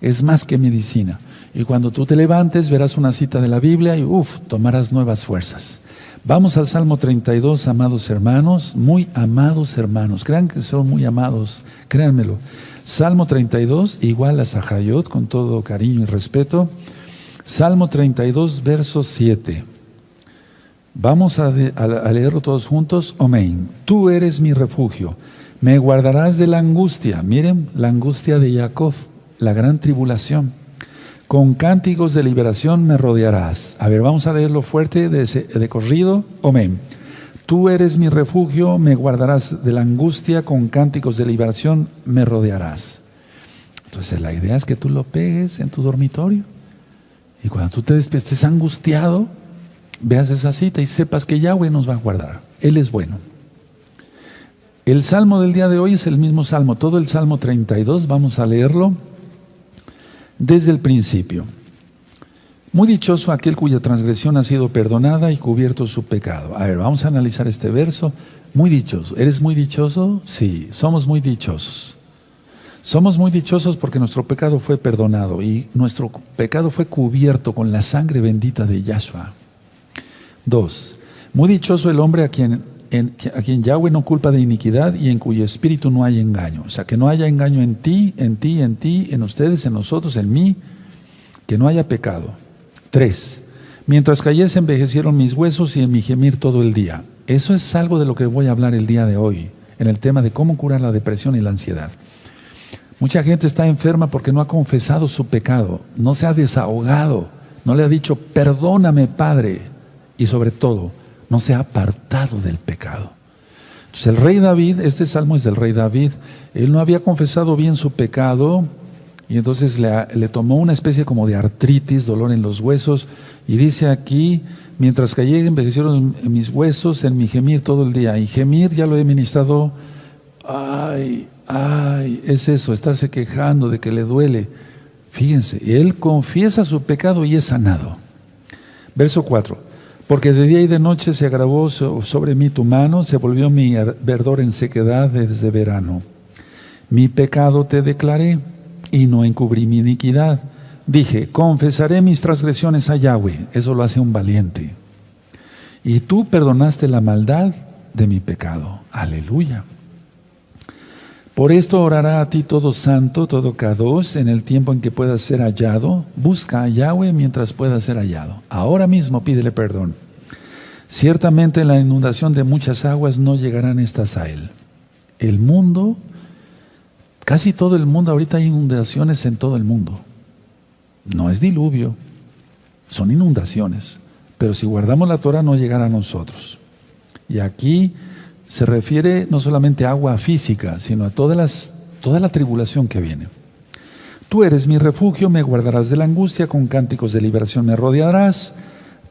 Es más que medicina. Y cuando tú te levantes, verás una cita de la Biblia y tomarás nuevas fuerzas. Vamos al Salmo 32, amados hermanos, muy amados hermanos. Crean que son muy amados, créanmelo. Salmo 32, igual a Sahayot, con todo cariño y respeto. Salmo 32, verso 7. Vamos a leerlo todos juntos. Amén. Tú eres mi refugio. Me guardarás de la angustia. Miren, la angustia de Jacob, la gran tribulación. Con cánticos de liberación me rodearás. A ver, vamos a leerlo fuerte de corrido. Amén. Tú eres mi refugio, me guardarás de la angustia, con cánticos de liberación me rodearás. Entonces la idea es que tú lo pegues en tu dormitorio. Y cuando tú te despiertes angustiado, veas esa cita y sepas que Yahweh nos va a guardar. Él es bueno. El salmo del día de hoy es el mismo salmo, todo el Salmo 32, vamos a leerlo desde el principio. Muy dichoso aquel cuya transgresión ha sido perdonada y cubierto su pecado. A ver, vamos a analizar este verso. Muy dichoso. ¿Eres muy dichoso? Sí, somos muy dichosos. Somos muy dichosos porque nuestro pecado fue perdonado y nuestro pecado fue cubierto con la sangre bendita de Yahshua. 2. Muy dichoso el hombre a quien Yahweh no culpa de iniquidad y en cuyo espíritu no hay engaño. O sea, que no haya engaño en ti, en ustedes, en nosotros, en mí, que no haya pecado. 3. Mientras callé se envejecieron mis huesos y en mi gemir todo el día. Eso es algo de lo que voy a hablar el día de hoy, en el tema de cómo curar la depresión y la ansiedad. Mucha gente está enferma porque no ha confesado su pecado, no se ha desahogado, no le ha dicho, perdóname, Padre, y sobre todo, no se ha apartado del pecado. Entonces el rey David, este salmo es del rey David, él no había confesado bien su pecado y entonces le tomó una especie como de artritis, dolor en los huesos, y dice aquí, mientras callé envejecieron mis huesos en mi gemir todo el día. Y gemir ya lo he ministrado, es eso, estarse quejando de que le duele. Fíjense, él confiesa su pecado y es sanado. Verso 4. Porque de día y de noche se agravó sobre mí tu mano, se volvió mi verdor en sequedad desde verano. Mi pecado te declaré y no encubrí mi iniquidad. Dije, confesaré mis transgresiones a Yahweh. Eso lo hace un valiente. Y tú perdonaste la maldad de mi pecado. Aleluya. Por esto orará a ti todo santo, todo kadosh, en el tiempo en que pueda ser hallado. Busca a Yahweh mientras pueda ser hallado. Ahora mismo pídele perdón. Ciertamente en la inundación de muchas aguas no llegarán estas a él. El mundo, casi todo el mundo, ahorita hay inundaciones en todo el mundo. No es diluvio, son inundaciones. Pero si guardamos la Torah no llegará a nosotros. Y aquí se refiere no solamente a agua física, sino a toda la tribulación que viene. Tú eres mi refugio, me guardarás de la angustia, con cánticos de liberación me rodearás.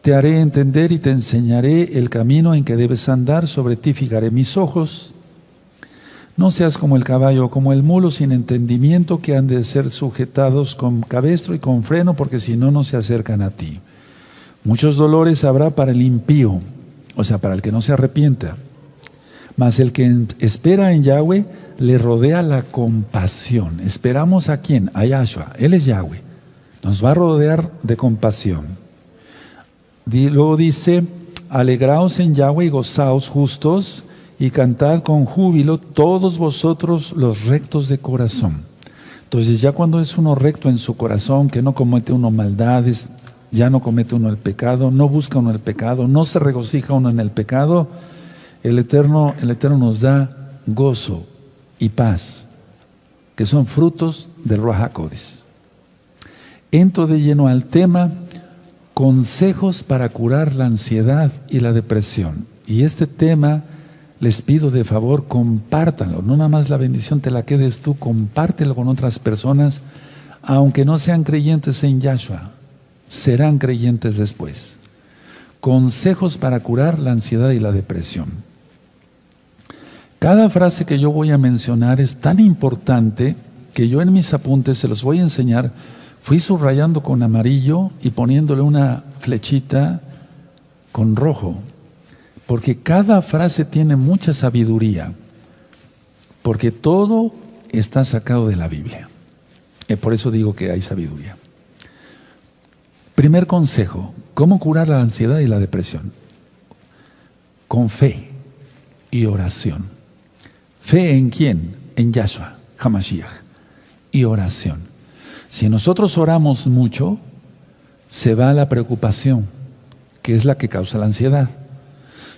Te haré entender y te enseñaré el camino en que debes andar, sobre ti fijaré mis ojos. No seas como el caballo o como el mulo sin entendimiento, que han de ser sujetados con cabestro y con freno, porque si no, no se acercan a ti. Muchos dolores habrá para el impío, o sea, para el que no se arrepienta. Mas el que espera en Yahweh le rodea la compasión. ¿Esperamos a quién? A Yahshua. Él es Yahweh. Nos va a rodear de compasión. Luego dice, alegraos en Yahweh y gozaos justos y cantad con júbilo todos vosotros los rectos de corazón. Entonces ya cuando es uno recto en su corazón, que no comete uno maldades, ya no comete uno el pecado, no busca uno el pecado, no se regocija uno en el pecado, el Eterno nos da gozo y paz, que son frutos del Ruach HaKodesh. Entro de lleno al tema, consejos para curar la ansiedad y la depresión. Y este tema, les pido de favor, compártanlo. No nada más la bendición te la quedes tú, compártelo con otras personas, aunque no sean creyentes en Yahshua, serán creyentes después. Consejos para curar la ansiedad y la depresión. Cada frase que yo voy a mencionar es tan importante que yo en mis apuntes se los voy a enseñar. Fui subrayando con amarillo y poniéndole una flechita con rojo, porque cada frase tiene mucha sabiduría, porque todo está sacado de la Biblia. Por eso digo que hay sabiduría. Primer consejo, ¿cómo curar la ansiedad y la depresión? Con fe y oración. ¿Fe en quién? En Yahshua, Hamashiach. Y oración. Si nosotros oramos mucho, se va la preocupación, que es la que causa la ansiedad.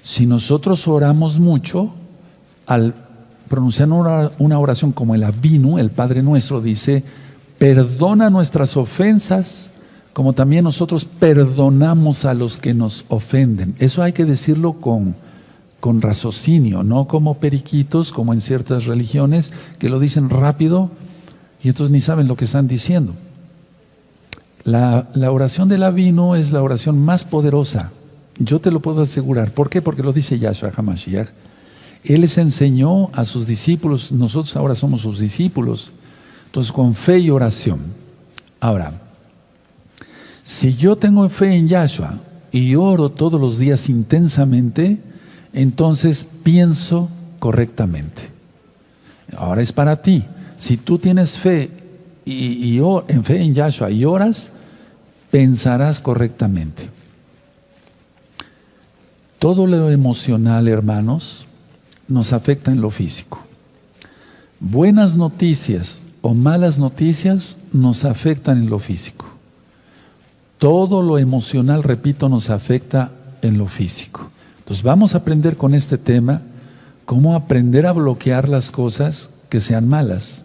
Si nosotros oramos mucho, al pronunciar una oración como el Avinu, el Padre Nuestro, dice, perdona nuestras ofensas, como también nosotros perdonamos a los que nos ofenden. Eso hay que decirlo con raciocinio, no como periquitos, como en ciertas religiones, que lo dicen rápido y entonces ni saben lo que están diciendo. La oración del Avinu es la oración más poderosa. Yo te lo puedo asegurar. ¿Por qué? Porque lo dice Yahshua HaMashiach. Él les enseñó a sus discípulos, nosotros ahora somos sus discípulos. Entonces, con fe y oración. Ahora, si yo tengo fe en Yahshua y oro todos los días intensamente, entonces pienso correctamente. Ahora es para ti. Si tú tienes fe en fe en Yahshua y oras, pensarás correctamente. Todo lo emocional, hermanos, nos afecta en lo físico. Buenas noticias o malas noticias nos afectan en lo físico. Todo lo emocional, repito, nos afecta en lo físico. Entonces vamos a aprender con este tema cómo aprender a bloquear las cosas que sean malas.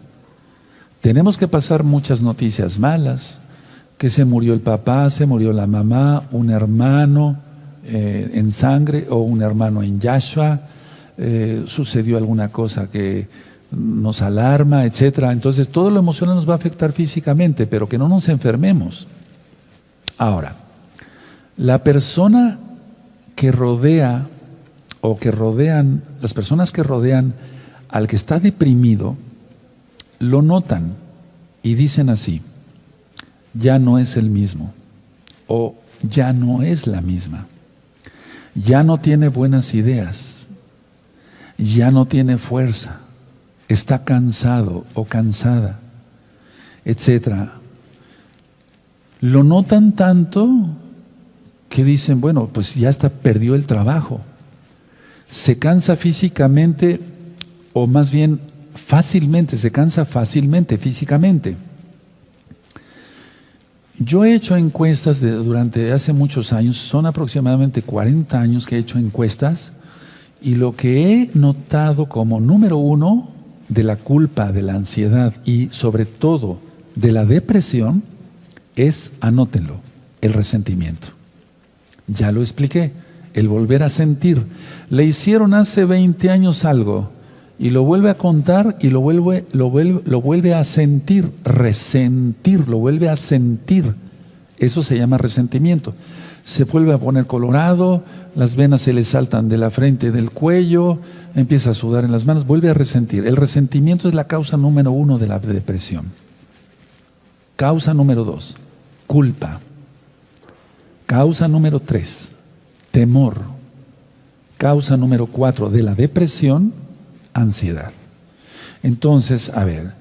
Tenemos que pasar muchas noticias malas, que se murió el papá, se murió la mamá, un hermano en sangre o un hermano en Yahshua, sucedió alguna cosa que nos alarma, etcétera. Entonces todo lo emocional nos va a afectar físicamente, pero que no nos enfermemos. Ahora, la persona que rodea o que rodean, las personas que rodean al que está deprimido, lo notan y dicen así: ya no es el mismo, o ya no es la misma, ya no tiene buenas ideas, ya no tiene fuerza, está cansado o cansada, etcétera. Lo notan tanto que dicen, bueno, pues ya hasta perdió el trabajo. Se cansa físicamente, o más bien fácilmente, se cansa fácilmente físicamente. Yo he hecho encuestas durante hace muchos años, son aproximadamente 40 años que he hecho encuestas, y lo que he notado como número uno de la culpa, de la ansiedad y sobre todo de la depresión es, anótenlo, el resentimiento. Ya lo expliqué, el volver a sentir. Le hicieron hace 20 años algo y lo vuelve a contar y lo vuelve a sentir, resentir, lo vuelve a sentir. Eso se llama resentimiento. Se vuelve a poner colorado, las venas se le saltan de la frente y del cuello, empieza a sudar en las manos, vuelve a resentir. El resentimiento es la causa número 1 de la depresión. Causa número 2, culpa. Causa número 3, temor. Causa número 4 de la depresión, ansiedad. Entonces, a ver,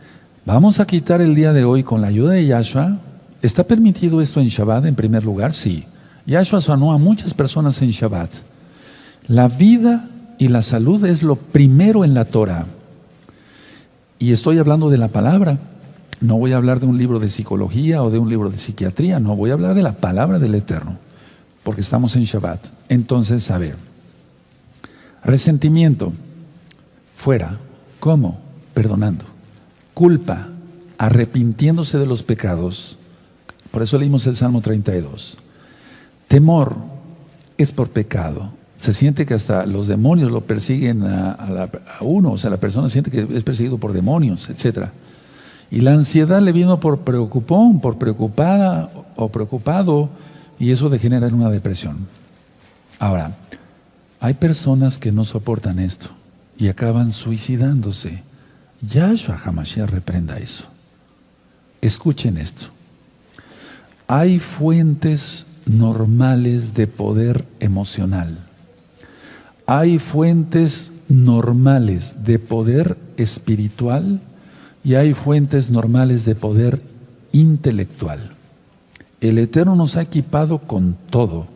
vamos a quitar el día de hoy con la ayuda de Yahshua. ¿Está permitido esto en Shabbat en primer lugar? Sí. Yahshua sanó a muchas personas en Shabbat. La vida y la salud es lo primero en la Torah. Y estoy hablando de la palabra. No voy a hablar de un libro de psicología o de un libro de psiquiatría. No, voy a hablar de la palabra del Eterno. Porque estamos en Shabbat. Entonces, a ver. Resentimiento. Fuera. ¿Cómo? Perdonando. Culpa. Arrepintiéndose de los pecados. Por eso leímos el Salmo 32. Temor es por pecado. Se siente que hasta los demonios lo persiguen a uno. O sea, la persona siente que es perseguido por demonios, etc. Y la ansiedad le vino por preocupón, por preocupada o preocupado, y eso degenera en una depresión. Ahora, hay personas que no soportan esto y acaban suicidándose. Yahshua HaMashiach reprenda eso. Escuchen esto. Hay fuentes normales de poder emocional. Hay fuentes normales de poder espiritual y hay fuentes normales de poder intelectual. El Eterno nos ha equipado con todo.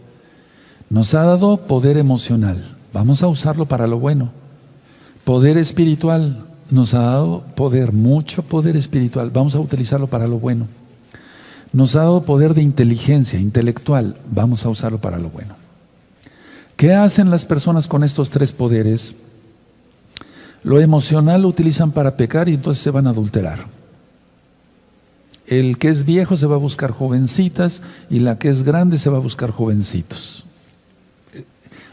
Nos ha dado poder emocional. Vamos a usarlo para lo bueno. Poder espiritual. Nos ha dado poder, mucho poder espiritual. Vamos a utilizarlo para lo bueno. Nos ha dado poder de inteligencia, intelectual. Vamos a usarlo para lo bueno. ¿Qué hacen las personas con estos tres poderes? Lo emocional lo utilizan para pecar y entonces se van a adulterar. El que es viejo se va a buscar jovencitas y la que es grande se va a buscar jovencitos.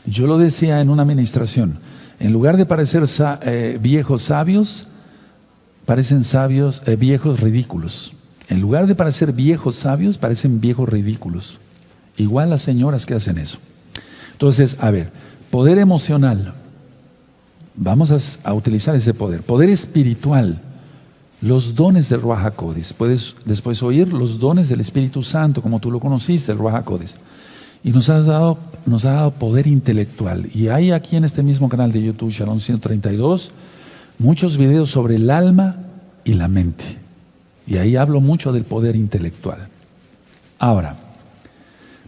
Yo lo decía en una administración. En lugar de parecer viejos sabios, parecen viejos ridículos. En lugar de parecer viejos sabios, parecen viejos ridículos. Igual las señoras que hacen eso. Entonces, a ver, poder emocional. Vamos a utilizar ese poder. Poder espiritual. Los dones del Ruach HaKodesh. Puedes después oír los dones del Espíritu Santo, como tú lo conociste, el Ruach HaKodesh. Y nos ha dado poder intelectual. Y hay aquí en este mismo canal de YouTube, Shalom 132, muchos videos sobre el alma y la mente. Y ahí hablo mucho del poder intelectual. Ahora,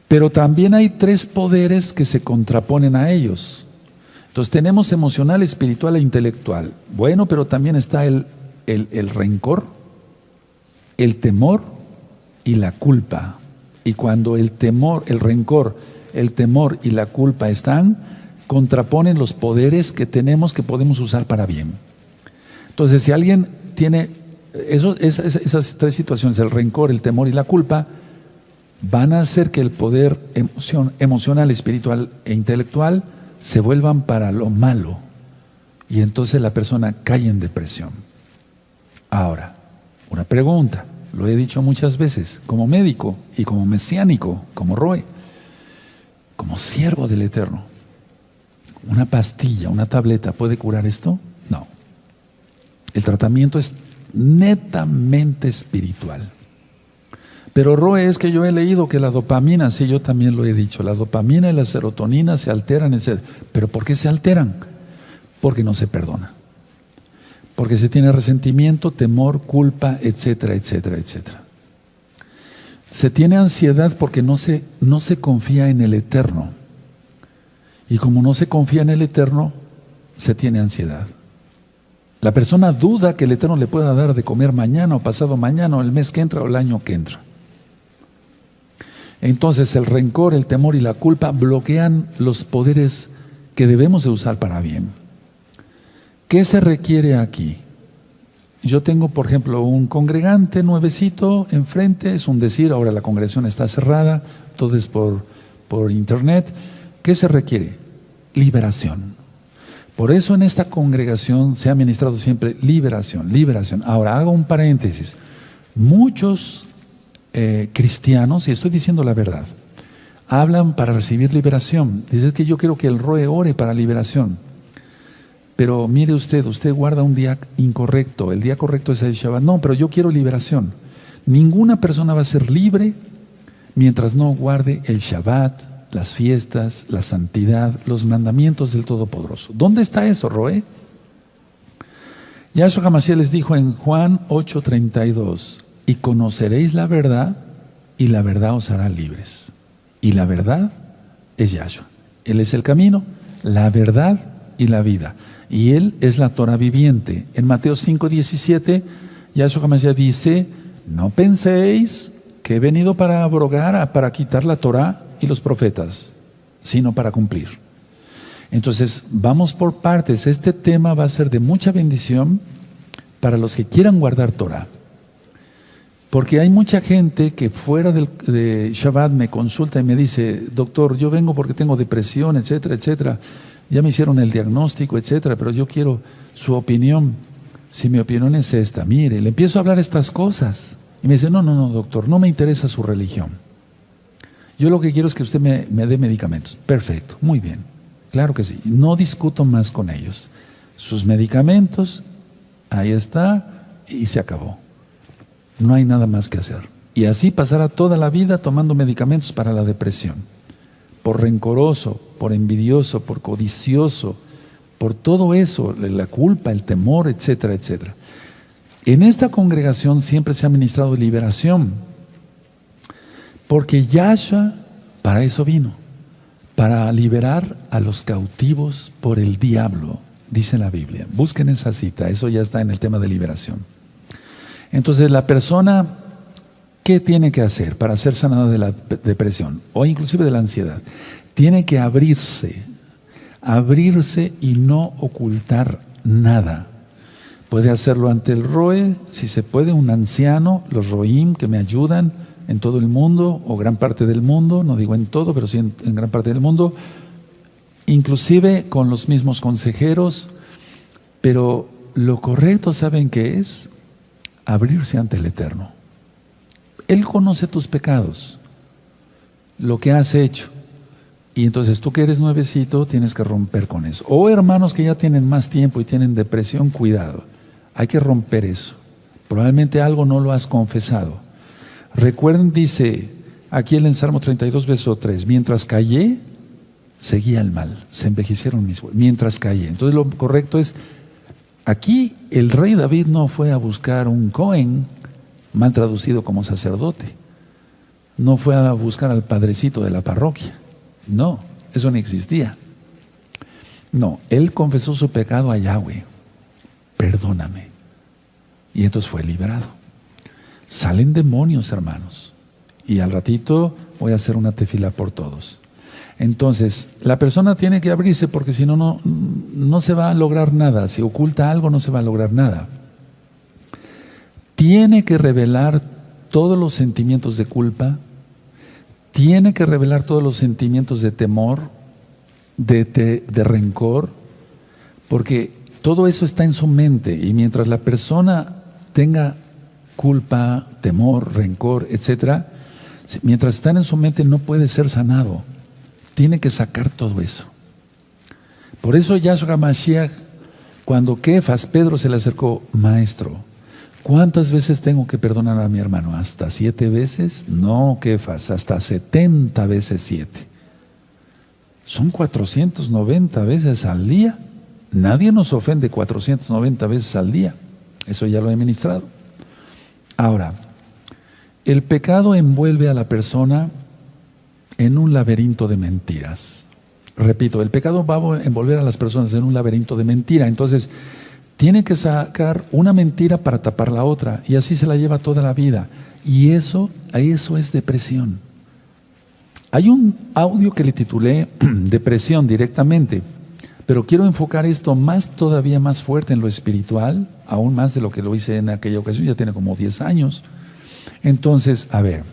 pero también hay tres poderes que se contraponen a ellos. Entonces tenemos emocional, espiritual e intelectual. Bueno, pero también está el rencor, el temor y la culpa. Y cuando el temor, el rencor, el temor y la culpa están, contraponen los poderes que tenemos que podemos usar para bien. Entonces, si alguien tiene esas tres situaciones, el rencor, el temor y la culpa, van a hacer que el poder emocional, espiritual e intelectual se vuelvan para lo malo. Y entonces la persona cae en depresión. Ahora, una pregunta. Lo he dicho muchas veces, como médico y como mesiánico, como Roe, como siervo del Eterno. ¿Una pastilla, una tableta puede curar esto? No. El tratamiento es netamente espiritual. Pero Roe, es que yo he leído que la dopamina, sí, yo también lo he dicho, la dopamina y la serotonina se alteran, etc. ¿Pero por qué se alteran? Porque no se perdona. Porque se tiene resentimiento, temor, culpa, etcétera, etcétera, etcétera. Se tiene ansiedad porque no se confía en el Eterno. Y como no se confía en el Eterno, se tiene ansiedad. La persona duda que el Eterno le pueda dar de comer mañana o pasado mañana o el mes que entra o el año que entra. Entonces el rencor, el temor y la culpa bloquean los poderes que debemos de usar para bien. ¿Qué se requiere aquí? Yo tengo, por ejemplo, un congregante nuevecito enfrente, es un decir, ahora la congregación está cerrada, todo es por internet. ¿Qué se requiere? Liberación. Por eso en esta congregación se ha ministrado siempre liberación, liberación. Ahora hago un paréntesis. Muchos cristianos, y estoy diciendo la verdad, hablan para recibir liberación. Dicen que yo quiero que el Roe ore para liberación. Pero mire usted guarda un día incorrecto, el día correcto es el Shabbat. No, pero yo quiero liberación. Ninguna persona va a ser libre mientras no guarde el Shabbat, las fiestas, la santidad, los mandamientos del Todopoderoso. ¿Dónde está eso, Roe? Yahshua HaMashiach les dijo en Juan 8:32, y conoceréis la verdad, y la verdad os hará libres. Y la verdad es Yahshua. Él es el camino, la verdad y la vida. Y Él es la Torah viviente. En Mateo 5:17, Yahshua HaMashiach dice, no penséis que he venido para abrogar, para quitar la Torah y los profetas, sino para cumplir. Entonces, vamos por partes. Este tema va a ser de mucha bendición para los que quieran guardar Torah. Porque hay mucha gente que fuera de Shabbat me consulta y me dice, doctor, yo vengo porque tengo depresión, etcétera, etcétera. Ya me hicieron el diagnóstico, etcétera, pero yo quiero su opinión. Si mi opinión es esta, mire, le empiezo a hablar estas cosas. Y me dice, no, doctor, no me interesa su religión. Yo lo que quiero es que usted me dé medicamentos. Perfecto, muy bien, claro que sí. No discuto más con ellos. Sus medicamentos, ahí está, y se acabó. No hay nada más que hacer. Y así pasará toda la vida tomando medicamentos para la depresión. Por rencoroso, por envidioso, por codicioso, por todo eso, la culpa, el temor, etcétera, etcétera. En esta congregación siempre se ha ministrado liberación, porque Yahshua para eso vino, para liberar a los cautivos por el diablo, dice la Biblia. Busquen esa cita, eso ya está en el tema de liberación. Entonces la persona, ¿qué tiene que hacer para ser sanada de la depresión o inclusive de la ansiedad? Tiene que abrirse y no ocultar nada. Puede hacerlo ante el Roe, si se puede, un anciano, los Roim que me ayudan en todo el mundo o gran parte del mundo, no digo en todo, pero sí en gran parte del mundo, inclusive con los mismos consejeros, pero lo correcto, ¿saben qué es? Abrirse ante el Eterno. Él conoce tus pecados, lo que has hecho. Y entonces tú que eres nuevecito tienes que romper con eso. O hermanos que ya tienen más tiempo y tienen depresión, cuidado. Hay que romper eso. Probablemente algo no lo has confesado. Recuerden, dice aquí en Salmo 32, verso 3, mientras callé, seguía el mal, se envejecieron mis huesos, mientras callé. Entonces lo correcto es, aquí el rey David no fue a buscar un Cohen, mal traducido como sacerdote. No fue a buscar al padrecito de la parroquia. No, eso no existía. No, él confesó su pecado a Yahweh. Perdóname. Y entonces fue liberado. Salen demonios, hermanos. Y al ratito voy a hacer una tefila por todos. Entonces, la persona tiene que abrirse porque si no, no se va a lograr nada. Si oculta algo, no se va a lograr nada. Tiene que revelar todos los sentimientos de culpa. Tiene que revelar todos los sentimientos de temor, de rencor, porque todo eso está en su mente y mientras la persona tenga culpa, temor, rencor, etcétera, mientras están en su mente no puede ser sanado. Tiene que sacar todo eso. Por eso Yahshua Mashiach, cuando Kefas, Pedro se le acercó, maestro, ¿cuántas veces tengo que perdonar a mi hermano? ¿Hasta 7 veces? No, Kefas, hasta 70 veces 7. Son 490 veces al día. Nadie nos ofende 490 veces al día. Eso ya lo he ministrado. Ahora, el pecado envuelve a la persona en un laberinto de mentiras. Repito, el pecado va a envolver a las personas en un laberinto de mentira. Entonces, tiene que sacar una mentira para tapar la otra y así se la lleva toda la vida. Y eso es depresión. Hay un audio que le titulé Depresión directamente, pero quiero enfocar esto todavía más fuerte en lo espiritual, aún más de lo que lo hice en aquella ocasión, ya tiene como 10 años. Entonces, a ver,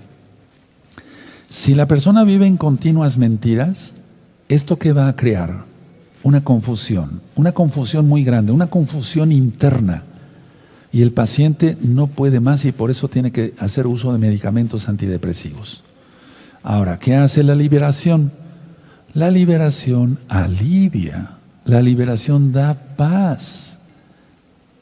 si la persona vive en continuas mentiras, ¿esto qué va a crear? Una confusión muy grande, una confusión interna. Y el paciente no puede más y por eso tiene que hacer uso de medicamentos antidepresivos. Ahora, ¿qué hace la liberación? La liberación alivia, la liberación da paz.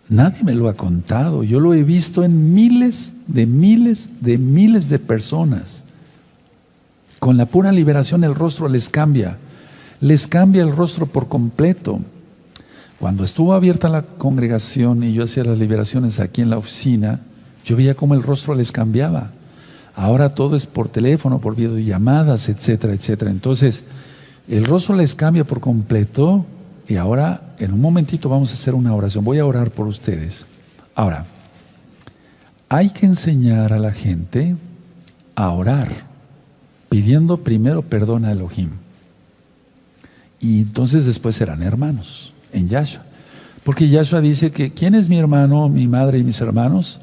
Nadie me lo ha contado, yo lo he visto en miles de personas. Con la pura liberación el rostro les cambia el rostro por completo. Cuando estuvo abierta la congregación y yo hacía las liberaciones aquí en la oficina, yo veía cómo el rostro les cambiaba. Ahora todo es por teléfono, por videollamadas, etcétera, etcétera. Entonces, el rostro les cambia por completo y ahora, en un momentito vamos a hacer una oración. Voy a orar por ustedes. Ahora, hay que enseñar a la gente a orar, pidiendo primero perdón a Elohim. Y entonces después serán hermanos en Yahshua. Porque Yahshua dice que ¿quién es mi hermano, mi madre y mis hermanos?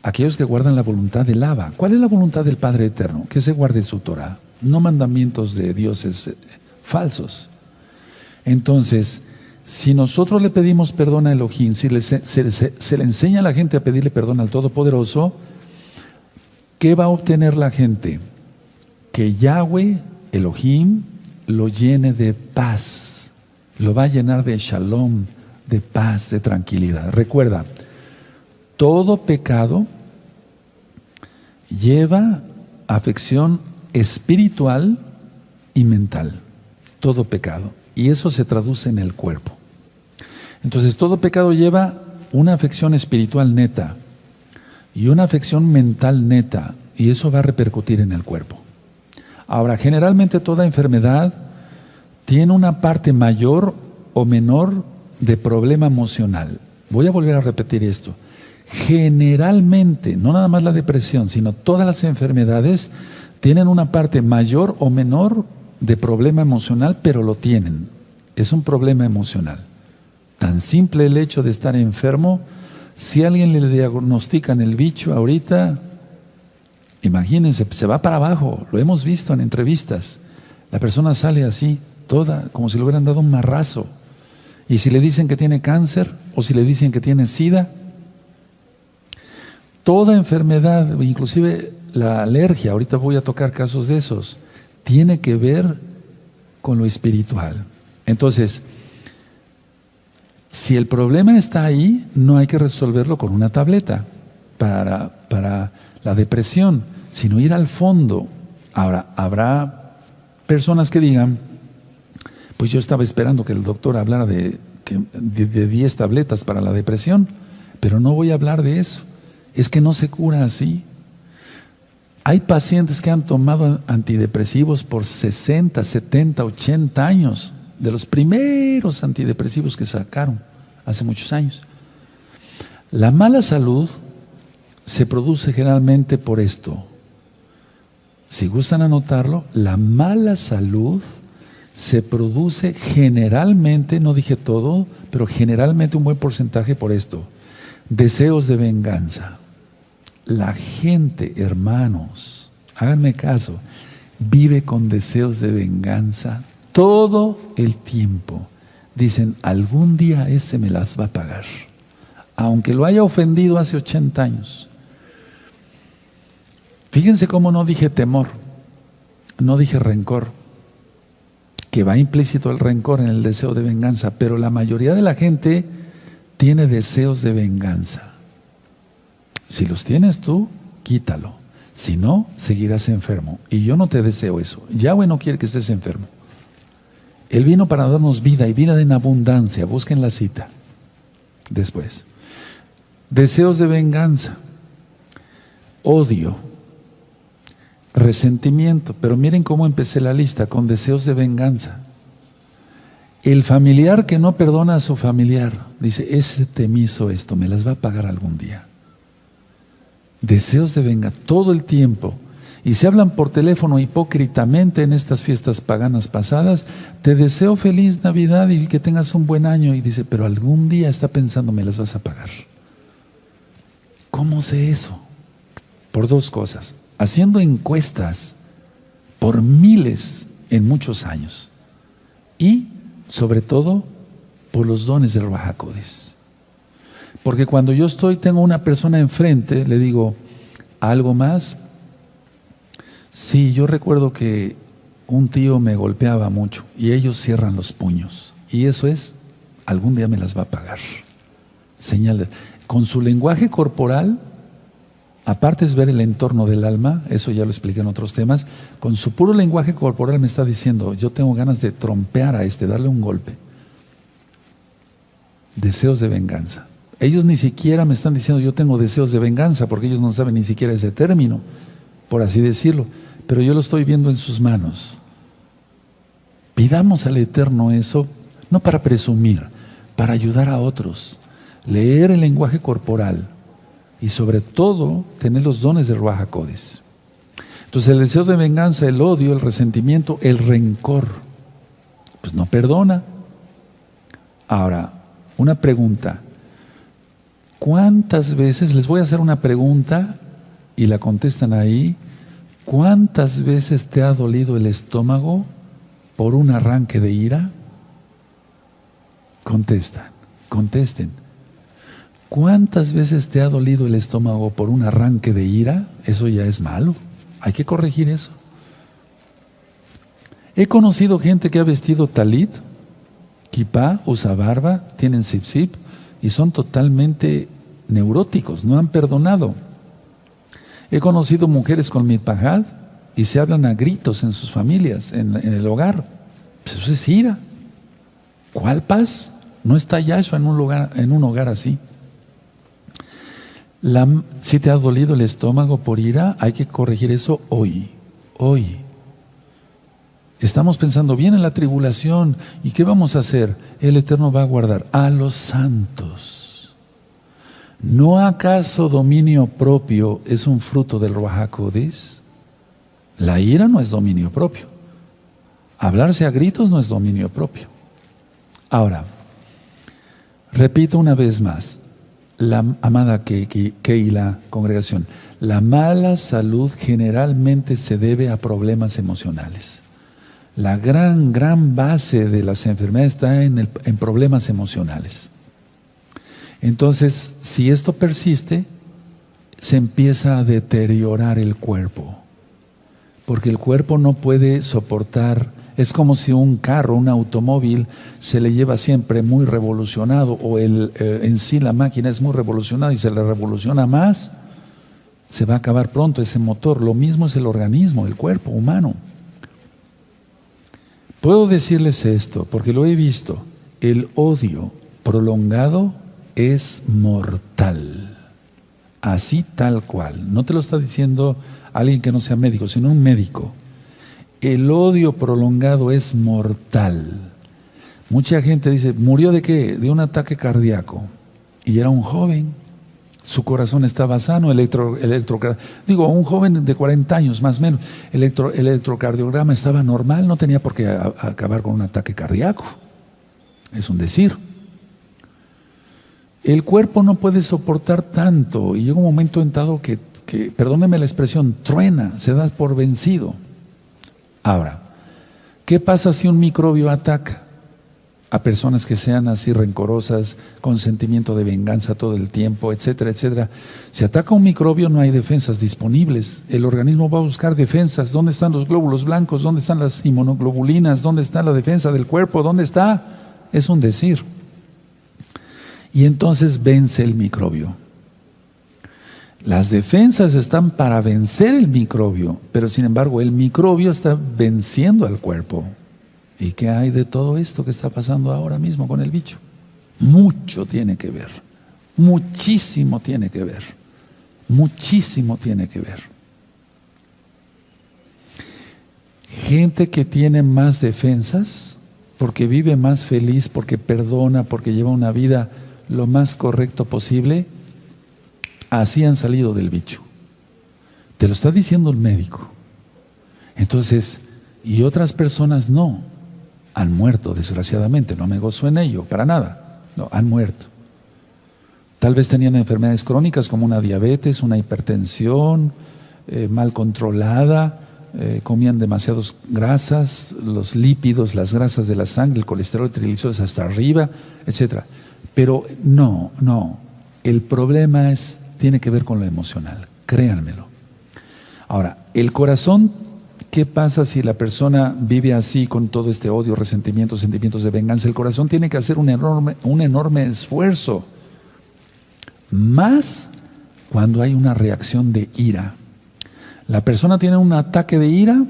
Aquellos que guardan la voluntad del Abba. ¿Cuál es la voluntad del Padre Eterno? Que se guarde su Torah, no mandamientos de dioses falsos. Entonces, si nosotros le pedimos perdón a Elohim, si se le enseña a la gente a pedirle perdón al Todopoderoso, ¿qué va a obtener la gente? Que Yahweh, Elohim, lo llene de paz, lo va a llenar de shalom, de paz, de tranquilidad. Recuerda, todo pecado lleva afección espiritual y mental, todo pecado, y eso se traduce en el cuerpo. Entonces todo pecado lleva una afección espiritual neta y una afección mental neta, y eso va a repercutir en el cuerpo. Ahora, generalmente toda enfermedad tiene una parte mayor o menor de problema emocional. Voy a volver a repetir esto. Generalmente, no nada más la depresión, sino todas las enfermedades tienen una parte mayor o menor de problema emocional, pero lo tienen. Es un problema emocional. Tan simple el hecho de estar enfermo, si a alguien le diagnostican el bicho ahorita, imagínense, se va para abajo, lo hemos visto en entrevistas. La persona sale así, toda, como si le hubieran dado un marrazo. Y si le dicen que tiene cáncer, o si le dicen que tiene SIDA, toda enfermedad, inclusive la alergia, ahorita voy a tocar casos de esos, tiene que ver con lo espiritual. Entonces, si el problema está ahí, no hay que resolverlo con una tableta para la depresión, sino ir al fondo. Ahora, habrá personas que digan, pues yo estaba esperando que el doctor hablara de 10 tabletas para la depresión, pero no voy a hablar de eso. Es que no se cura así. Hay pacientes que han tomado antidepresivos por 60, 70, 80 años, de los primeros antidepresivos que sacaron hace muchos años. La mala salud se produce generalmente por esto. Si gustan anotarlo, la mala salud se produce generalmente, no dije todo, pero generalmente un buen porcentaje por esto: deseos de venganza. La gente, hermanos, háganme caso, vive con deseos de venganza todo el tiempo. Dicen, algún día ese me las va a pagar, aunque lo haya ofendido hace 80 años. Fíjense cómo no dije temor, no dije rencor, que va implícito el rencor en el deseo de venganza, pero la mayoría de la gente tiene deseos de venganza. Si los tienes tú, quítalo. Si no, seguirás enfermo. Y yo no te deseo eso. Yahweh no quiere que estés enfermo. Él vino para darnos vida y vida en abundancia. Busquen la cita. Después. Deseos de venganza. Odio. Resentimiento. Pero miren cómo empecé la lista, con deseos de venganza. El familiar que no perdona a su familiar. Dice, ese te me hizo esto, me las va a pagar algún día. Deseos de venganza todo el tiempo. Y se hablan por teléfono hipócritamente en estas fiestas paganas pasadas. Te deseo feliz Navidad y que tengas un buen año. Y dice, pero algún día está pensando, me las vas a pagar. ¿Cómo sé eso? Por dos cosas. Haciendo encuestas por miles en muchos años. Y sobre todo por los dones del Ruach HaKodesh. Porque cuando yo tengo una persona enfrente, le digo, ¿algo más? Sí, yo recuerdo que un tío me golpeaba mucho y ellos cierran los puños. Y eso es, algún día me las va a pagar. Señal con su lenguaje corporal, aparte es ver el entorno del alma, eso ya lo expliqué en otros temas, con su puro lenguaje corporal me está diciendo, yo tengo ganas de trompear a darle un golpe. Deseos de venganza. Ellos ni siquiera me están diciendo yo tengo deseos de venganza, porque ellos no saben ni siquiera ese término, por así decirlo, pero yo lo estoy viendo en sus manos. Pidamos al Eterno eso, no para presumir, para ayudar a otros, leer el lenguaje corporal y sobre todo tener los dones del Ruach HaKodesh. Entonces el deseo de venganza, el odio, el resentimiento, el rencor, pues no perdona. Ahora, una pregunta. ¿Cuántas veces, les voy a hacer una pregunta y la contestan ahí, cuántas veces te ha dolido el estómago por un arranque de ira? Contesten. ¿Cuántas veces te ha dolido el estómago por un arranque de ira? Eso ya es malo, hay que corregir eso. He conocido gente que ha vestido talit, kipá, usa barba, tienen zip y son totalmente neuróticos, no han perdonado. He conocido mujeres con mitpajad y se hablan a gritos en sus familias, en el hogar. Pues eso es ira. ¿Cuál paz? No está Yahshua en un hogar así. Si te ha dolido el estómago por ira, hay que corregir eso hoy. Hoy. Estamos pensando bien en la tribulación. ¿Y qué vamos a hacer? El Eterno va a guardar a los santos. ¿No acaso dominio propio es un fruto del Ruach HaKodesh? La ira no es dominio propio. Hablarse a gritos no es dominio propio. Ahora, repito una vez más, la amada Keilah, congregación, la mala salud generalmente se debe a problemas emocionales. La gran base de las enfermedades está en problemas emocionales. Entonces, si esto persiste, se empieza a deteriorar el cuerpo, porque el cuerpo no puede soportar. Es como si un carro, un automóvil, se le lleva siempre muy revolucionado, o en sí la máquina es muy revolucionada y se le revoluciona más, se va a acabar pronto ese motor. Lo mismo es el organismo, el cuerpo humano. Puedo decirles esto, porque lo he visto. El odio prolongado es mortal. Así tal cual. No te lo está diciendo alguien que no sea médico, sino un médico. El odio prolongado es mortal. Mucha gente dice, ¿murió de qué? De un ataque cardíaco. Y era un joven. Su corazón estaba sano, un joven de 40 años más o menos, el electrocardiograma estaba normal, no tenía por qué acabar con un ataque cardíaco. Es un decir. El cuerpo no puede soportar tanto y llega un momento en dado que, perdónenme la expresión, truena, se da por vencido. Ahora, ¿qué pasa si un microbio ataca a personas que sean así rencorosas, con sentimiento de venganza todo el tiempo, etcétera, etcétera? Si ataca un microbio, no hay defensas disponibles. El organismo va a buscar defensas. ¿Dónde están los glóbulos blancos? ¿Dónde están las inmunoglobulinas? ¿Dónde está la defensa del cuerpo? ¿Dónde está? Es un decir. Y entonces vence el microbio. Las defensas están para vencer el microbio, pero sin embargo el microbio está venciendo al cuerpo. ¿Y qué hay de todo esto que está pasando ahora mismo con el bicho? Mucho tiene que ver, muchísimo tiene que ver, muchísimo tiene que ver. Gente que tiene más defensas, porque vive más feliz, porque perdona, porque lleva una vida lo más correcto posible, así han salido del bicho. Te lo está diciendo el médico. Entonces, y otras personas no, han muerto desgraciadamente. No me gozo en ello, para nada. No, han muerto. Tal vez tenían enfermedades crónicas como una diabetes, una hipertensión, mal controlada, comían demasiadas grasas, los lípidos, las grasas de la sangre, el colesterol, triglicéridos hasta arriba, etcétera. Pero no, el problema tiene que ver con lo emocional, créanmelo. Ahora, el corazón, ¿qué pasa si la persona vive así con todo este odio, resentimiento, sentimientos de venganza? El corazón tiene que hacer un enorme esfuerzo, más cuando hay una reacción de ira. La persona tiene un ataque de ira,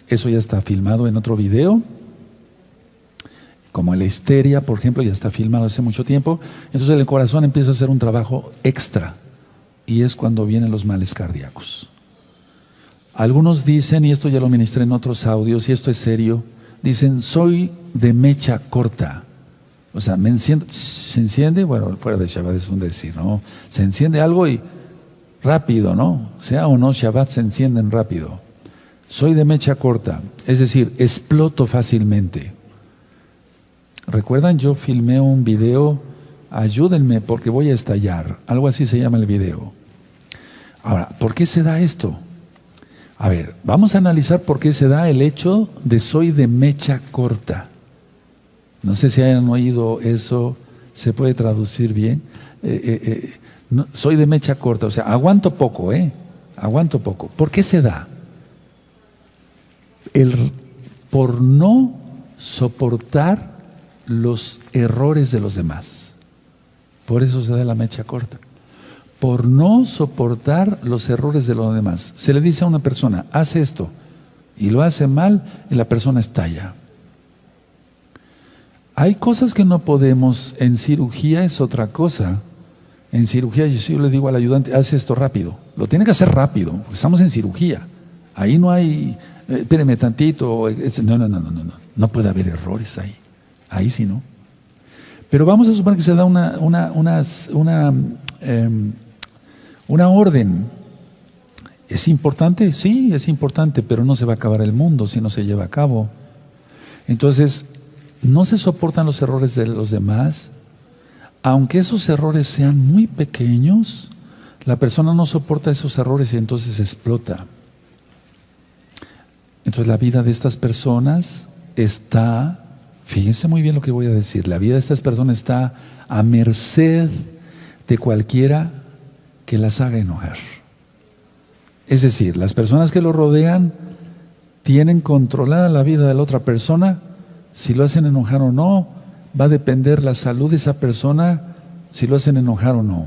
eso ya está filmado en otro video, como la histeria, por ejemplo, ya está filmado hace mucho tiempo. Entonces el corazón empieza a hacer un trabajo extra y es cuando vienen los males cardíacos. Algunos dicen, y esto ya lo ministré en otros audios, y esto es serio, dicen, soy de mecha corta. O sea, se enciende, bueno, fuera de Shabbat es un decir, ¿no? Se enciende algo y rápido, ¿no? Sea o no Shabbat, se encienden rápido. Soy de mecha corta, es decir, exploto fácilmente. ¿Recuerdan? Yo filmé un video, ayúdenme porque voy a estallar, algo así se llama el video. Ahora, ¿por qué se da esto? A ver, vamos a analizar por qué se da el hecho de soy de mecha corta. No sé si hayan oído eso, ¿se puede traducir bien? No, soy de mecha corta, o sea, aguanto poco, aguanto poco. ¿Por qué se da? Por no soportar los errores de los demás. Por eso se da la mecha corta. Por no soportar los errores de los demás. Se le dice a una persona, haz esto, y lo hace mal, y la persona estalla. Hay cosas que no podemos, en cirugía es otra cosa, En cirugía yo le digo al ayudante, haz esto rápido. Lo tiene que hacer rápido, porque estamos en cirugía. Ahí no hay, espéreme tantito. No puede haber errores ahí. Ahí sí no. Pero vamos a suponer que se da una orden. ¿Es importante? Sí, es importante, pero no se va a acabar el mundo si no se lleva a cabo. Entonces, no se soportan los errores de los demás. Aunque esos errores sean muy pequeños, la persona no soporta esos errores y entonces explota. Entonces la vida de estas personas está, fíjense muy bien lo que voy a decir, la vida de estas personas está a merced de cualquiera que las haga enojar. Es decir, las personas que lo rodean tienen controlada la vida de la otra persona, si lo hacen enojar o no. Va a depender la salud de esa persona si lo hacen enojar o no.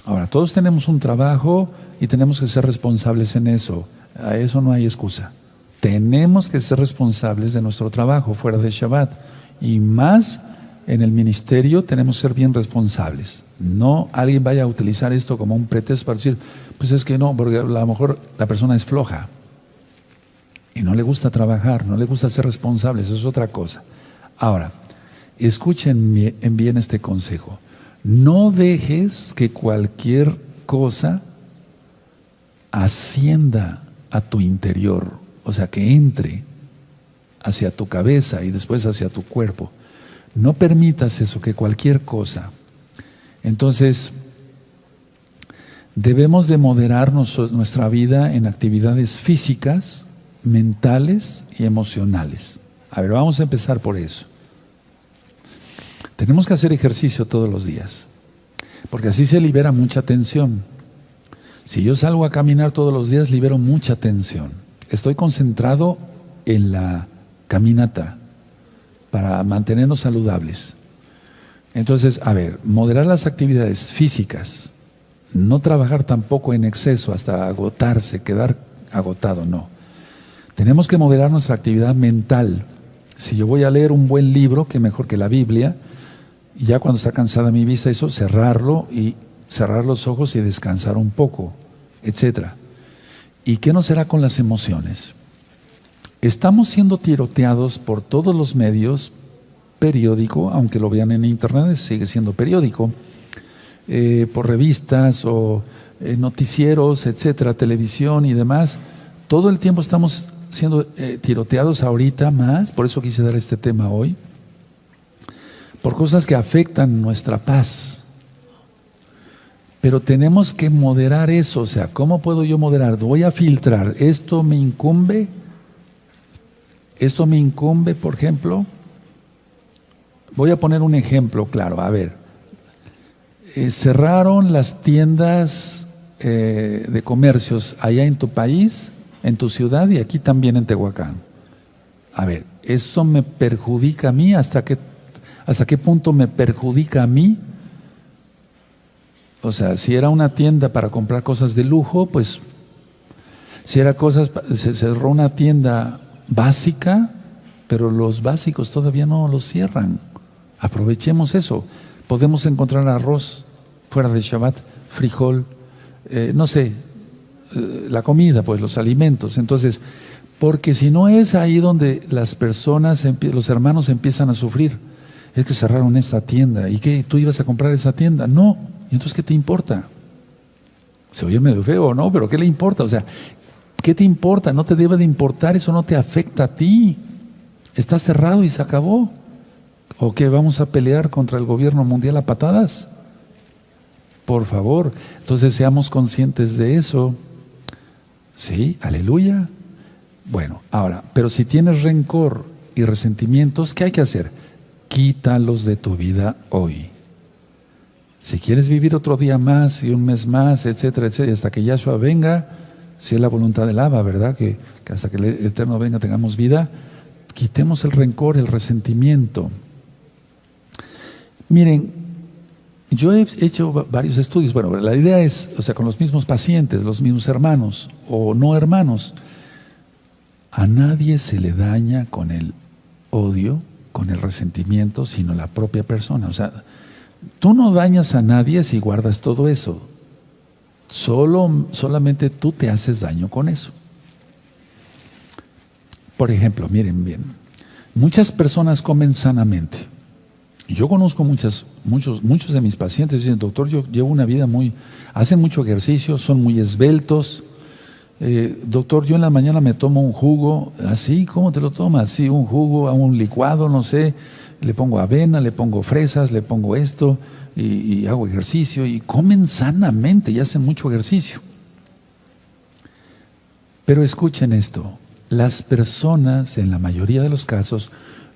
Ahora, todos tenemos un trabajo y tenemos que ser responsables en eso. A eso no hay excusa. Tenemos que ser responsables de nuestro trabajo fuera de Shabbat. Y más en el ministerio tenemos que ser bien responsables. No alguien vaya a utilizar esto como un pretexto para decir, pues es que no, porque a lo mejor la persona es floja y no le gusta trabajar, no le gusta ser responsable, eso es otra cosa. Ahora, escuchen bien este consejo. No dejes que cualquier cosa ascienda a tu interior, o sea, que entre hacia tu cabeza y después hacia tu cuerpo. No permitas eso, que cualquier cosa. Entonces, debemos de moderar nuestra vida en actividades físicas, mentales y emocionales. A ver, vamos a empezar por eso. Tenemos que hacer ejercicio todos los días, porque así se libera mucha tensión. Si yo salgo a caminar todos los días, libero mucha tensión. Estoy concentrado en la caminata para mantenernos saludables. Entonces, a ver, moderar las actividades físicas, no trabajar tampoco en exceso hasta agotarse, quedar agotado, no. Tenemos que moderar nuestra actividad mental. Si yo voy a leer un buen libro, que mejor que la Biblia, y ya cuando está cansada mi vista, eso, cerrarlo y cerrar los ojos y descansar un poco, etcétera. ¿Y qué no será con las emociones? Estamos siendo tiroteados por todos los medios, periódico, aunque lo vean en internet, sigue siendo periódico, por revistas o noticieros, etcétera, televisión y demás. Todo el tiempo estamos siendo tiroteados ahorita más, por eso quise dar este tema hoy, por cosas que afectan nuestra paz. Pero tenemos que moderar eso, o sea, ¿cómo puedo yo moderar? Voy a filtrar, ¿esto me incumbe? ¿Esto me incumbe, por ejemplo? Voy a poner un ejemplo claro, a ver. Cerraron las tiendas de comercios allá en tu país, en tu ciudad y aquí también en Tehuacán. A ver, ¿eso me perjudica a mí? ¿Hasta qué punto me perjudica a mí? O sea, si era una tienda para comprar cosas de lujo, pues si era se cerró una tienda básica, pero los básicos todavía no los cierran. Aprovechemos eso. Podemos encontrar arroz fuera de Shabbat, frijol, no sé, la comida, pues los alimentos. Entonces, porque si no es ahí donde las personas, los hermanos empiezan a sufrir. Es que cerraron esta tienda. ¿Y qué? ¿Tú ibas a comprar esa tienda? No. ¿Y entonces qué te importa? Se oye medio feo, ¿no? Pero ¿qué le importa? O sea, ¿qué te importa? No te debe de importar, eso no te afecta a ti. Está cerrado y se acabó. ¿O qué? ¿Vamos a pelear contra el gobierno mundial a patadas? Por favor. Entonces seamos conscientes de eso. Sí, aleluya. Bueno, ahora, pero si tienes rencor y resentimientos, ¿qué hay que hacer? Quítalos de tu vida hoy. Si quieres vivir otro día más y un mes más, etcétera, etcétera, hasta que Yahshua venga, si es la voluntad del Abba, ¿verdad? Que hasta que el Eterno venga tengamos vida, quitemos el rencor, el resentimiento. Miren, yo he hecho varios estudios, bueno, la idea es, o sea, con los mismos pacientes, los mismos hermanos o no hermanos, a nadie se le daña con el odio, con el resentimiento, sino la propia persona. O sea, Tú no dañas a nadie si guardas todo eso. Solamente tú te haces daño con eso. Por ejemplo, miren bien, muchas personas comen sanamente. Yo conozco muchos de mis pacientes dicen, doctor, yo llevo una vida hacen mucho ejercicio, son muy esbeltos. Doctor, yo en la mañana me tomo un jugo, así, ¿cómo te lo tomas? Sí, un jugo, un licuado, no sé, le pongo avena, le pongo fresas, le pongo esto y hago ejercicio y comen sanamente y hacen mucho ejercicio. Pero escuchen esto, las personas en la mayoría de los casos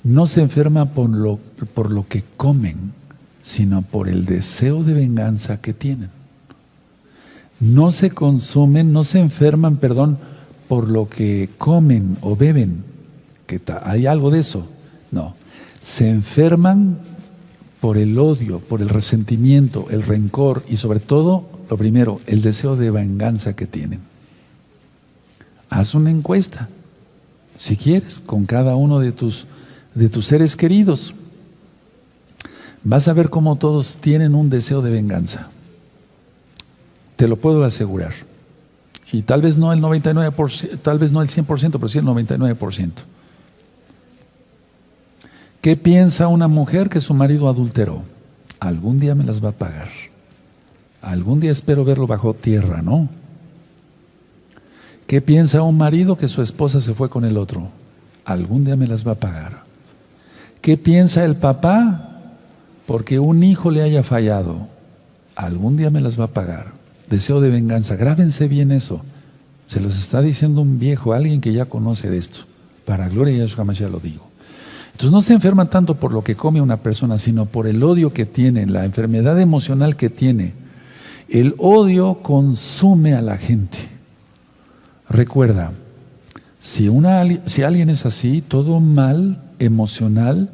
no se enferman por lo que comen, sino por el deseo de venganza que tienen. No se consumen, no se enferman, por lo que comen o beben, que hay algo de eso. No, se enferman por el odio, por el resentimiento, el rencor y sobre todo, lo primero, el deseo de venganza que tienen. Haz una encuesta, si quieres, con cada uno de tus seres queridos. Vas a ver cómo todos tienen un deseo de venganza. Te lo puedo asegurar. Y tal vez no el 99%, tal vez no el 100%, pero sí el 99%. ¿Qué piensa una mujer que su marido adulteró? Algún día me las va a pagar. Algún día espero verlo bajo tierra, ¿no? ¿Qué piensa un marido que su esposa se fue con el otro? Algún día me las va a pagar. ¿Qué piensa el papá porque un hijo le haya fallado? Algún día me las va a pagar. Deseo de venganza, grábense bien eso. Se los está diciendo un viejo, alguien que ya conoce de esto. Para gloria de Yahshua Mashiach lo digo. Entonces no se enferman tanto por lo que come una persona, sino por el odio que tiene, la enfermedad emocional que tiene. El odio consume a la gente. Recuerda, si alguien es así, todo mal emocional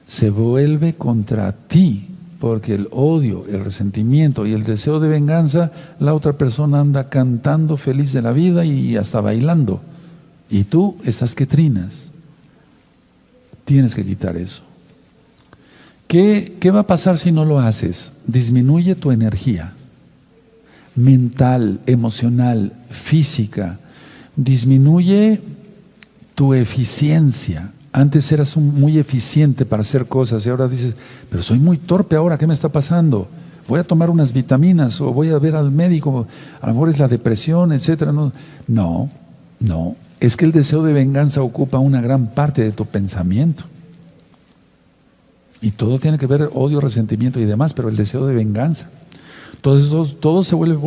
se vuelve contra ti. Porque el odio, el resentimiento y el deseo de venganza, la otra persona anda cantando feliz de la vida y hasta bailando. Y tú estás que trinas. Tienes que quitar eso. ¿Qué va a pasar si no lo haces? Disminuye tu energía mental, emocional, física. Disminuye tu eficiencia. Antes eras muy eficiente para hacer cosas y ahora dices, pero soy muy torpe ahora, ¿qué me está pasando? Voy a tomar unas vitaminas o voy a ver al médico, a lo mejor es la depresión, etcétera. No, es que el deseo de venganza ocupa una gran parte de tu pensamiento. Y todo tiene que ver, odio, resentimiento y demás, pero el deseo de venganza. Entonces todo se vuelve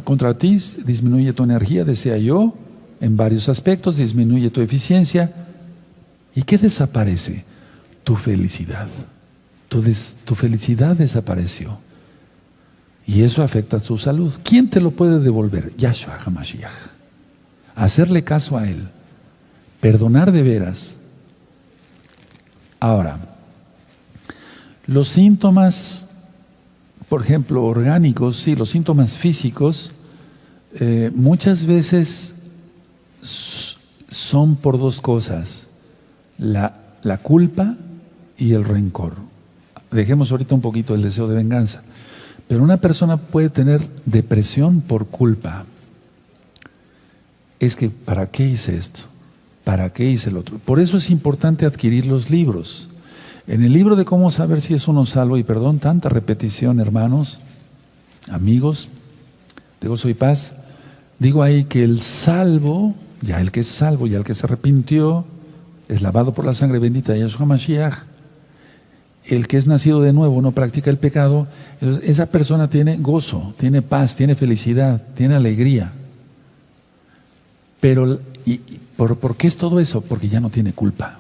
contra ti, disminuye tu energía, decía yo, en varios aspectos, disminuye tu eficiencia. ¿Y qué desaparece? Tu felicidad. Tu felicidad desapareció. Y eso afecta a tu salud. ¿Quién te lo puede devolver? Yahshua HaMashiach. Hacerle caso a Él. Perdonar de veras. Ahora, los síntomas, por ejemplo, orgánicos, sí, los síntomas físicos, muchas veces son por dos cosas. La culpa y el rencor. Dejemos ahorita un poquito el deseo de venganza. Pero una persona puede tener depresión por culpa. Es que, ¿para qué hice esto? ¿Para qué hice el otro? Por eso es importante adquirir los libros. En el libro de cómo saber si es uno salvo, y perdón, tanta repetición, hermanos, amigos, de gozo y paz, digo ahí que el salvo, ya el que es salvo, ya el que se arrepintió, es lavado por la sangre bendita de Yahshua Mashiach. El que es nacido de nuevo no practica el pecado. Entonces, esa persona tiene gozo, tiene paz, tiene felicidad, tiene alegría. Pero, ¿por qué es todo eso? Porque ya no tiene culpa.